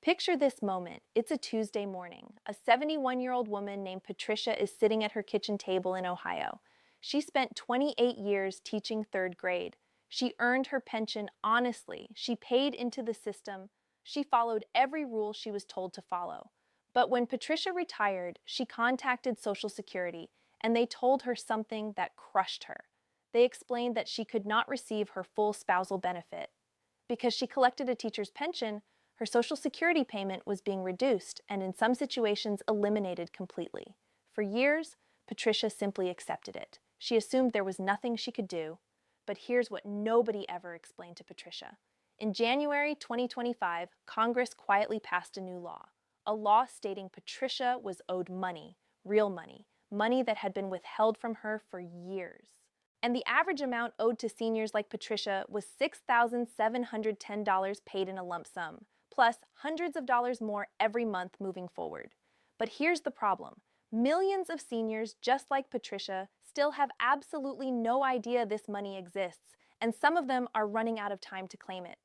Picture this moment. It's a Tuesday morning. A 71-year-old woman named Patricia is sitting at her kitchen table in Ohio. She spent 28 years teaching third grade. She earned her pension honestly. She paid into the system. She followed every rule she was told to follow. But when Patricia retired, she contacted Social Security, and they told her something that crushed her. They explained that she could not receive her full spousal benefit. Because she collected a teacher's pension, her Social Security payment was being reduced and in some situations eliminated completely. For years, Patricia simply accepted it. She assumed there was nothing she could do. But here's what nobody ever explained to Patricia. In January 2025, Congress quietly passed a law stating Patricia was owed money, real money, money that had been withheld from her for years. And the average amount owed to seniors like Patricia was $6,710 paid in a lump sum, plus hundreds of dollars more every month moving forward. But here's the problem. Millions of seniors, just like Patricia, still have absolutely no idea this money exists, and some of them are running out of time to claim it.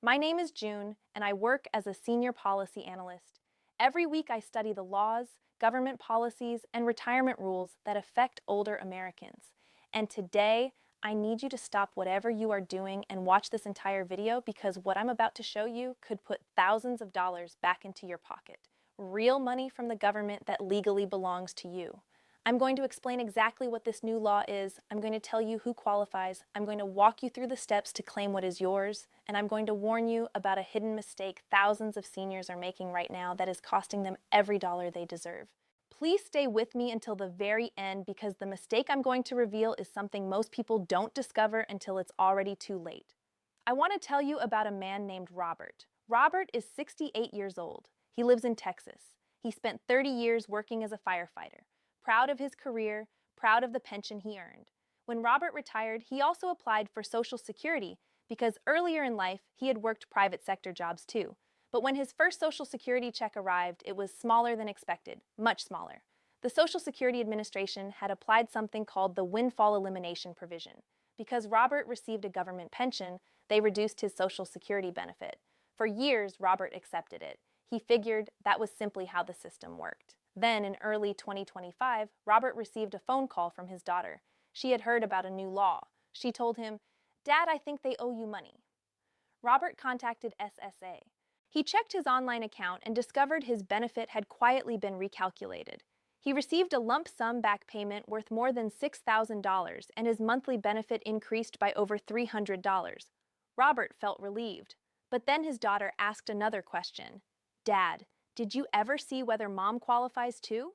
My name is June, and I work as a senior policy analyst. Every week I study the laws, government policies, and retirement rules that affect older Americans. And today, I need you to stop whatever you are doing and watch this entire video because what I'm about to show you could put thousands of dollars back into your pocket. Real money from the government that legally belongs to you. I'm going to explain exactly what this new law is. I'm going to tell you who qualifies. I'm going to walk you through the steps to claim what is yours. And I'm going to warn you about a hidden mistake thousands of seniors are making right now that is costing them every dollar they deserve. Please stay with me until the very end because the mistake I'm going to reveal is something most people don't discover until it's already too late. I want to tell you about a man named Robert. Robert is 68 years old. He lives in Texas. He spent 30 years working as a firefighter. Proud of his career, proud of the pension he earned. When Robert retired, he also applied for Social Security because earlier in life he had worked private sector jobs too. But when his first Social Security check arrived, it was smaller than expected, much smaller. The Social Security Administration had applied something called the windfall elimination provision. Because Robert received a government pension, they reduced his Social Security benefit. For years, Robert accepted it. He figured that was simply how the system worked. Then, in early 2025, Robert received a phone call from his daughter. She had heard about a new law. She told him, "Dad, I think they owe you money." Robert contacted SSA. He checked his online account and discovered his benefit had quietly been recalculated. He received a lump sum back payment worth more than $6,000, and his monthly benefit increased by over $300. Robert felt relieved. But then his daughter asked another question. "Dad, did you ever see whether Mom qualifies too?"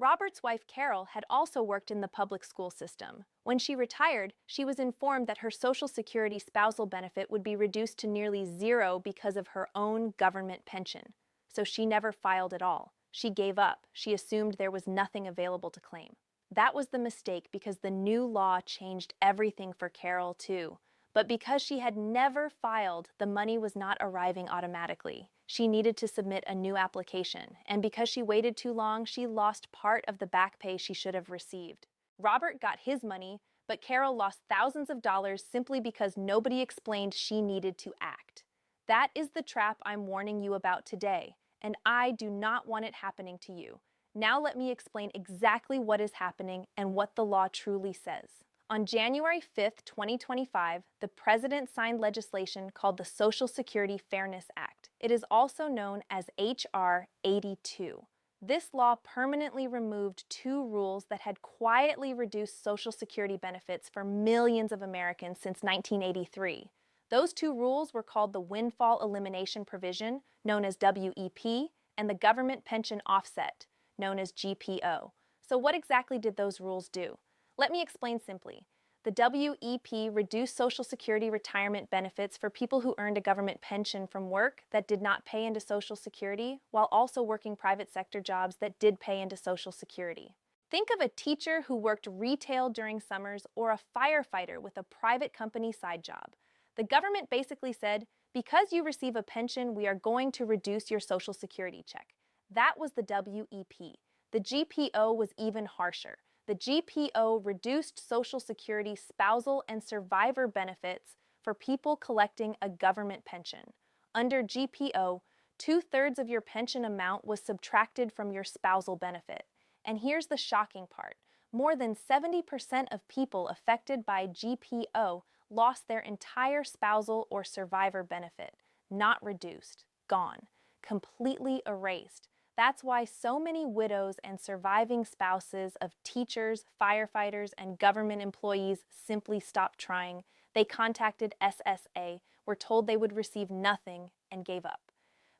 Robert's wife Carol had also worked in the public school system. When she retired, she was informed that her Social Security spousal benefit would be reduced to nearly zero because of her own government pension. So she never filed at all. She gave up. She assumed there was nothing available to claim. That was the mistake because the new law changed everything for Carol too. But because she had never filed, the money was not arriving automatically. She needed to submit a new application, and because she waited too long, she lost part of the back pay she should have received. Robert got his money, but Carol lost thousands of dollars simply because nobody explained she needed to act. That is the trap I'm warning you about today, and I do not want it happening to you. Now let me explain exactly what is happening and what the law truly says. On January 5, 2025, the President signed legislation called the Social Security Fairness Act. It is also known as H.R. 82. This law permanently removed two rules that had quietly reduced Social Security benefits for millions of Americans since 1983. Those two rules were called the Windfall Elimination Provision, known as WEP, and the Government Pension Offset, known as GPO. So what exactly did those rules do? Let me explain simply. The WEP reduced Social Security retirement benefits for people who earned a government pension from work that did not pay into Social Security, while also working private sector jobs that did pay into Social Security. Think of a teacher who worked retail during summers or a firefighter with a private company side job. The government basically said, because you receive a pension, we are going to reduce your Social Security check. That was the WEP. The GPO was even harsher. The GPO reduced Social Security spousal and survivor benefits for people collecting a government pension. Under GPO, 2/3 of your pension amount was subtracted from your spousal benefit. And here's the shocking part. More than 70% of people affected by GPO lost their entire spousal or survivor benefit. Not reduced, gone, completely erased. That's why so many widows and surviving spouses of teachers, firefighters, and government employees simply stopped trying. They contacted SSA, were told they would receive nothing, and gave up.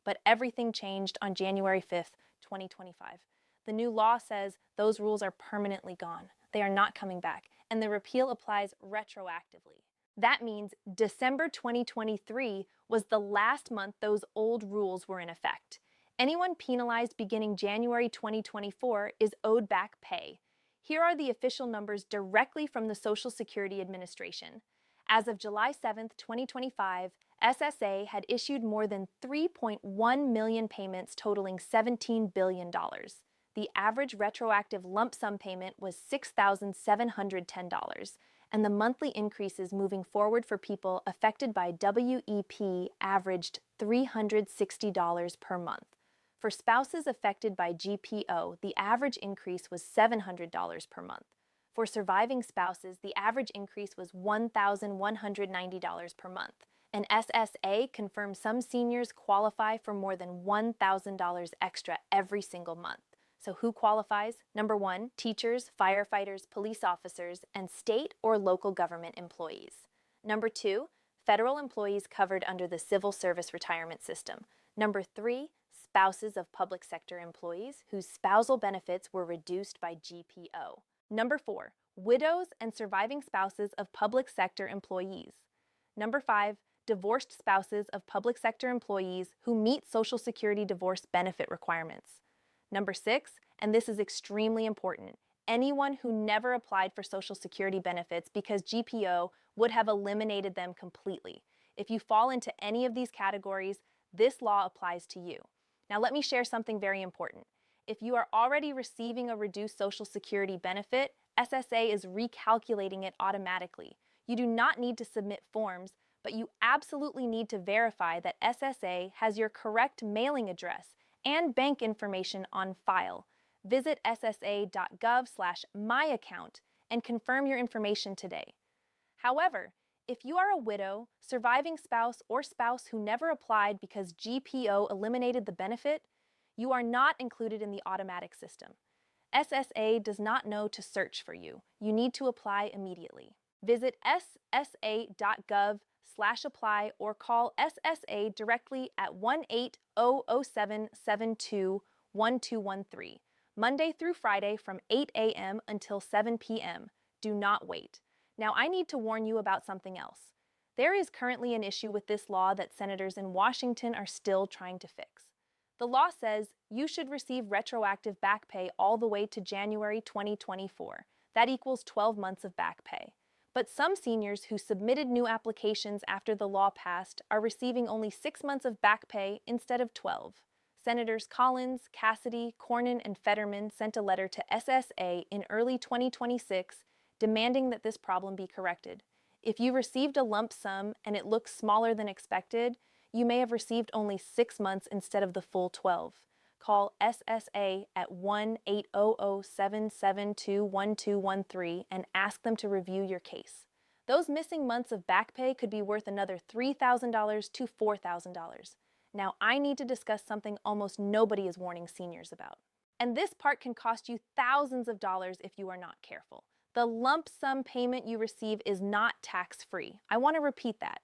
But everything changed on January 5th, 2025. The new law says those rules are permanently gone. They are not coming back, and the repeal applies retroactively. That means December 2023 was the last month those old rules were in effect. Anyone penalized beginning January 2024 is owed back pay. Here are the official numbers directly from the Social Security Administration. As of July 7th, 2025, SSA had issued more than 3.1 million payments totaling $17 billion. The average retroactive lump sum payment was $6,710, and the monthly increases moving forward for people affected by WEP averaged $360 per month. For spouses affected by GPO, the average increase was $700 per month. For surviving spouses, the average increase was $1,190 per month. And SSA confirms some seniors qualify for more than $1,000 extra every single month. So who qualifies? Number 1, teachers, firefighters, police officers, and state or local government employees. Number 2, federal employees covered under the Civil Service Retirement System. Number 3, spouses of public sector employees whose spousal benefits were reduced by GPO. Number 4, widows and surviving spouses of public sector employees. Number 5, divorced spouses of public sector employees who meet Social Security divorce benefit requirements. Number 6, and this is extremely important, anyone who never applied for Social Security benefits because GPO would have eliminated them completely. If you fall into any of these categories, this law applies to you. Now let me share something very important. If you are already receiving a reduced Social Security benefit, SSA is recalculating it automatically. You do not need to submit forms, but you absolutely need to verify that SSA has your correct mailing address and bank information on file. Visit ssa.gov/myaccount and confirm your information today. However, if you are a widow, surviving spouse, or spouse who never applied because GPO eliminated the benefit, you are not included in the automatic system. SSA does not know to search for you. You need to apply immediately. Visit ssa.gov/apply or call SSA directly at 1-800-772-1213, Monday through Friday from 8 a.m. until 7 p.m. Do not wait. Now, I need to warn you about something else. There is currently an issue with this law that senators in Washington are still trying to fix. The law says you should receive retroactive back pay all the way to January 2024. That equals 12 months of back pay. But some seniors who submitted new applications after the law passed are receiving only 6 months of back pay instead of 12. Senators Collins, Cassidy, Cornyn, and Fetterman sent a letter to SSA in early 2026 demanding that this problem be corrected. If you received a lump sum and it looks smaller than expected, you may have received only 6 months instead of the full 12. Call SSA at 1-800-772-1213 and ask them to review your case. Those missing months of back pay could be worth another $3,000 to $4,000. Now, I need to discuss something almost nobody is warning seniors about. And this part can cost you thousands of dollars if you are not careful. The lump sum payment you receive is not tax-free. I want to repeat that.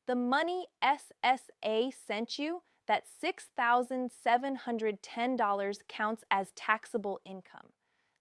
The money SSA sent you, that $6,710 counts as taxable income.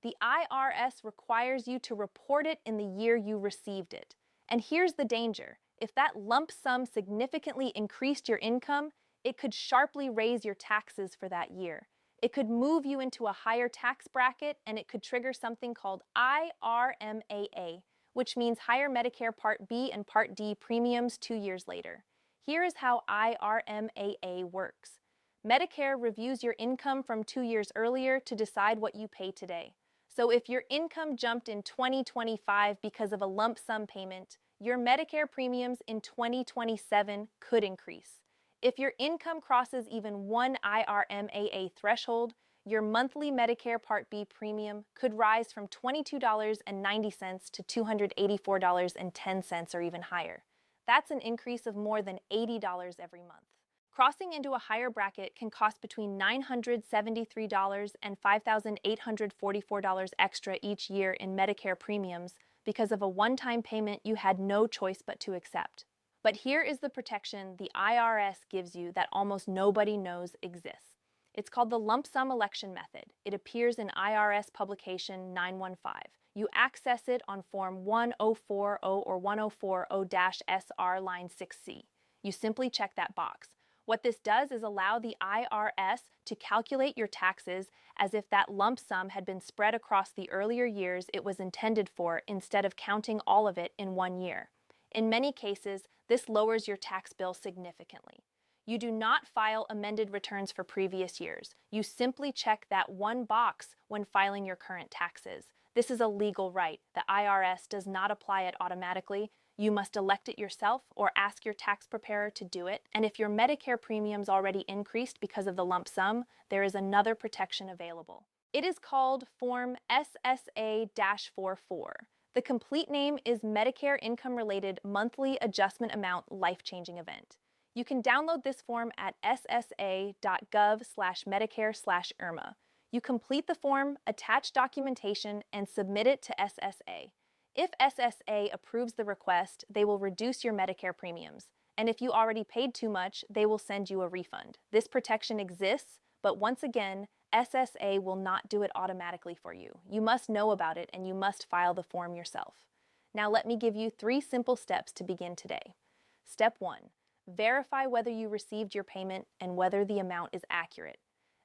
The IRS requires you to report it in the year you received it. And here's the danger. If that lump sum significantly increased your income, it could sharply raise your taxes for that year. It could move you into a higher tax bracket, and it could trigger something called IRMAA, which means higher Medicare Part B and Part D premiums 2 years later. Here is how IRMAA works. Medicare reviews your income from 2 years earlier to decide what you pay today. So if your income jumped in 2025 because of a lump sum payment, your Medicare premiums in 2027 could increase. If your income crosses even one IRMAA threshold, your monthly Medicare Part B premium could rise from $22.90 to $284.10 or even higher. That's an increase of more than $80 every month. Crossing into a higher bracket can cost between $973 and $5,844 extra each year in Medicare premiums because of a one-time payment you had no choice but to accept. But here is the protection the IRS gives you that almost nobody knows exists. It's called the lump sum election method. It appears in IRS publication 915. You access it on Form 1040 or 1040-SR line 6C. You simply check that box. What this does is allow the IRS to calculate your taxes as if that lump sum had been spread across the earlier years it was intended for instead of counting all of it in one year. In many cases, this lowers your tax bill significantly. You do not file amended returns for previous years. You simply check that one box when filing your current taxes. This is a legal right. The IRS does not apply it automatically. You must elect it yourself or ask your tax preparer to do it. And if your Medicare premiums already increased because of the lump sum, there is another protection available. It is called Form SSA-44. The complete name is Medicare Income-Related Monthly Adjustment Amount Life-Changing Event. You can download this form at ssa.gov/Medicare/IRMA. You complete the form, attach documentation, and submit it to SSA. If SSA approves the request, they will reduce your Medicare premiums. And if you already paid too much, they will send you a refund. This protection exists, but once again, SSA will not do it automatically for you. You must know about it and you must file the form yourself. Now let me give you 3 simple steps to begin today. Step 1. Verify whether you received your payment and whether the amount is accurate.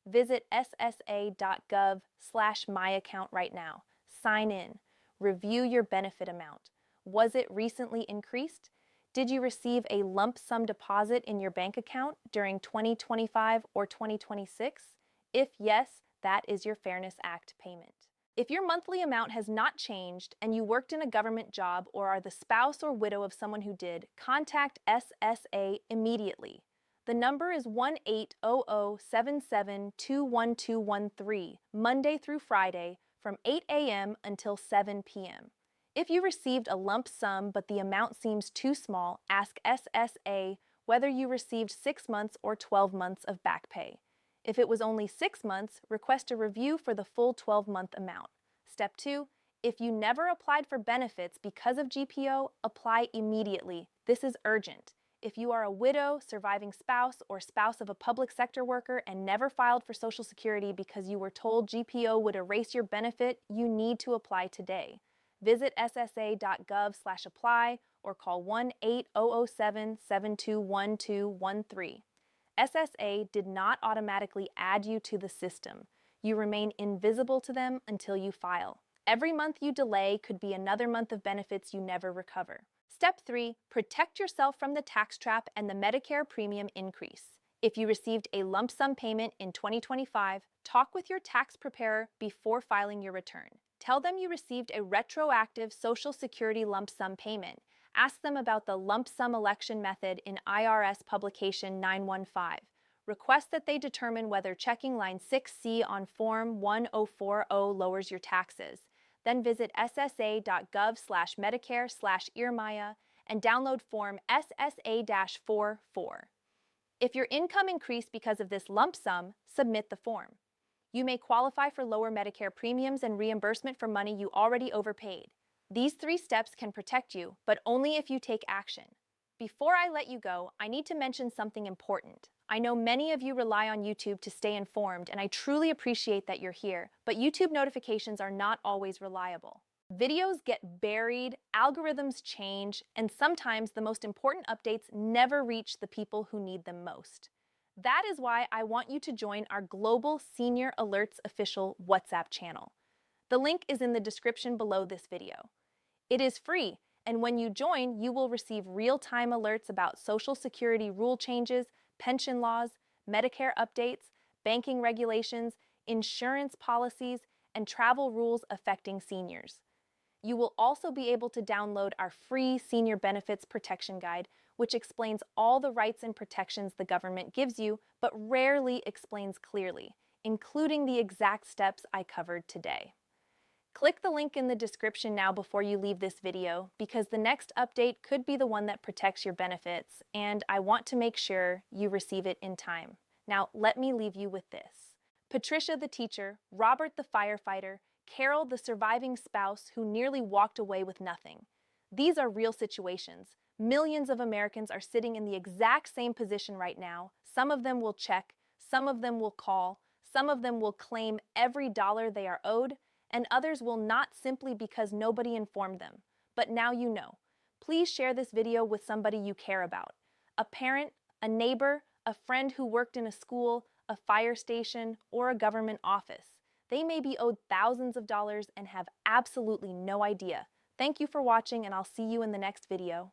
Visit ssa.gov/myaccount right now. Sign in. Review your benefit amount. Was it recently increased? Did you receive a lump sum deposit in your bank account during 2025 or 2026? If yes, that is your Fairness Act payment. If your monthly amount has not changed and you worked in a government job or are the spouse or widow of someone who did, contact SSA immediately. The number is 1-800-77-21213, Monday through Friday, from 8 a.m. until 7 p.m. If you received a lump sum but the amount seems too small, ask SSA whether you received 6 months or 12 months of back pay. If it was only 6 months, request a review for the full 12-month amount. Step 2. If you never applied for benefits because of GPO, apply immediately. This is urgent. If you are a widow, surviving spouse, or spouse of a public sector worker and never filed for Social Security because you were told GPO would erase your benefit, you need to apply today. Visit ssa.gov/apply or call 1-800-772-1213. SSA did not automatically add you to the system. You remain invisible to them until you file. Every month you delay could be another month of benefits you never recover. Step 3. Protect yourself from the tax trap and the Medicare premium increase. If you received a lump sum payment in 2025, talk with your tax preparer before filing your return. Tell them you received a retroactive Social Security lump sum payment. Ask them about the lump sum election method in IRS publication 915. Request that they determine whether checking line 6C on Form 1040 lowers your taxes. Then visit ssa.gov/Medicare/IRMA and download Form SSA-44. If your income increased because of this lump sum, submit the form. You may qualify for lower Medicare premiums and reimbursement for money you already overpaid. These 3 steps can protect you, but only if you take action. Before I let you go, I need to mention something important. I know many of you rely on YouTube to stay informed, and I truly appreciate that you're here, but YouTube notifications are not always reliable. Videos get buried, algorithms change, and sometimes the most important updates never reach the people who need them most. That is why I want you to join our Global Senior Alerts official WhatsApp channel. The link is in the description below this video. It is free, and when you join, you will receive real-time alerts about Social Security rule changes, pension laws, Medicare updates, banking regulations, insurance policies, and travel rules affecting seniors. You will also be able to download our free Senior Benefits Protection Guide, which explains all the rights and protections the government gives you, but rarely explains clearly, including the exact steps I covered today. Click the link in the description now before you leave this video, because the next update could be the one that protects your benefits, and I want to make sure you receive it in time. Now, let me leave you with this. Patricia the teacher, Robert the firefighter, Carol the surviving spouse who nearly walked away with nothing. These are real situations. Millions of Americans are sitting in the exact same position right now. Some of them will check, some of them will call, some of them will claim every dollar they are owed, and others will not simply because nobody informed them. But now you know. Please share this video with somebody you care about. A parent, a neighbor, a friend who worked in a school, a fire station, or a government office. They may be owed thousands of dollars and have absolutely no idea. Thank you for watching, and I'll see you in the next video.